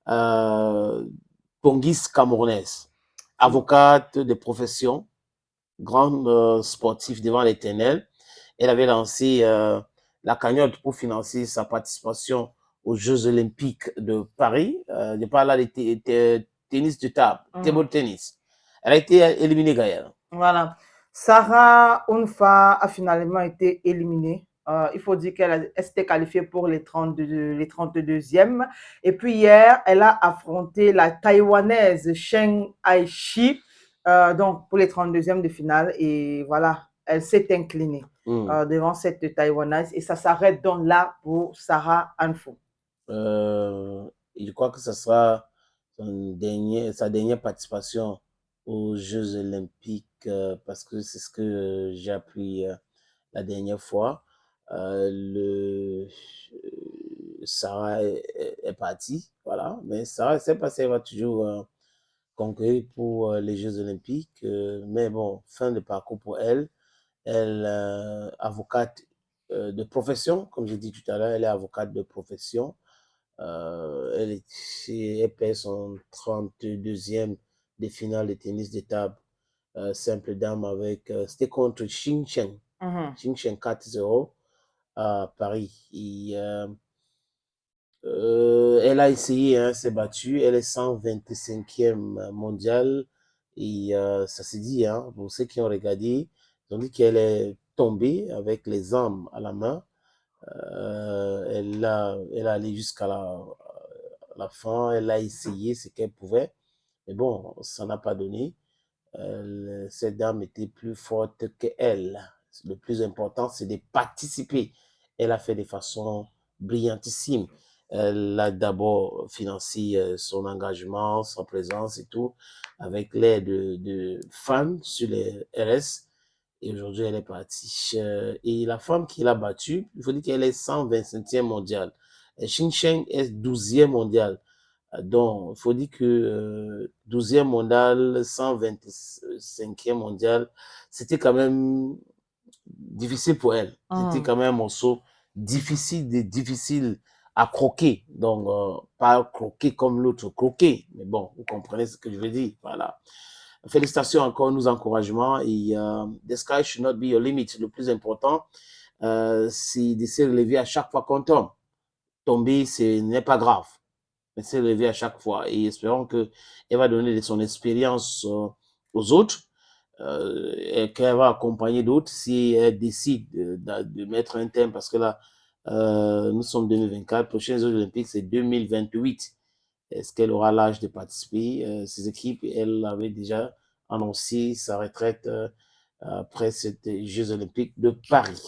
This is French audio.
euh, Pongis camerounaise, avocate de profession, grande sportive devant l'Éternel. Elle avait lancé la cagnotte pour financer sa participation aux Jeux Olympiques de Paris. Je parle là de tennis de table, table tennis. Elle a été éliminée, Gaëlle. Voilà. Sarah Onfa a finalement été éliminée. Il faut dire qu'elle s'était qualifiée pour les 32e. Et puis hier, elle a affronté la Taïwanaise Cheng Aichi donc pour les 32e de finale. Et voilà, elle s'est inclinée devant cette Taïwanaise. Et ça s'arrête donc là pour Sarah Anfo. Je crois que ce sera sa dernière participation aux Jeux Olympiques parce que c'est ce que j'ai appris la dernière fois. Sarah est partie, voilà, mais Sarah, c'est pas si elle va toujours concourir pour les Jeux Olympiques, mais bon, fin de parcours pour elle. Elle avocate de profession, comme j'ai dit tout à l'heure, elle est avocate de profession. Elle perd son 32e des finales de tennis de table simple dame avec c'était contre Xing Chen. Xing Chen 4-0 à Paris. Elle a essayé, hein, s'est battue. Elle est 125e mondiale. Et ça se dit, hein, pour ceux qui ont regardé, ils ont dit qu'elle est tombée avec les armes à la main. Elle est allée jusqu'à la fin. Elle a essayé ce qu'elle pouvait. Mais bon, ça n'a pas donné. Cette dame était plus forte qu'elle. Le plus important, c'est de participer. Elle a fait de façon brillantissime. Elle a d'abord financé son engagement, sa présence et tout, avec l'aide de fans sur les RS. Et aujourd'hui, elle est partie. Et la femme qui l'a battue, il faut dire qu'elle est 125e mondiale. Xing Sheng est 12e mondiale. Donc, il faut dire que 12e mondial, 125e mondial, c'était quand même difficile pour elle. C'était quand même un morceau difficile à croquer. Donc, pas croquer comme l'autre, croquer. Mais bon, vous comprenez ce que je veux dire. Voilà. Félicitations encore, nos encouragements. Et the sky should not be your limit. Le plus important, c'est de se relever à chaque fois qu'on tombe. Tomber, ce n'est pas grave. Mais s'est relever à chaque fois et espérons qu'elle va donner de son expérience aux autres et qu'elle va accompagner d'autres si elle décide de mettre un thème parce que là, nous sommes 2024, prochains Jeux Olympiques, c'est 2028. Est-ce qu'elle aura l'âge de participer? Ces équipes, elle avait déjà annoncé sa retraite après ces Jeux Olympiques de Paris.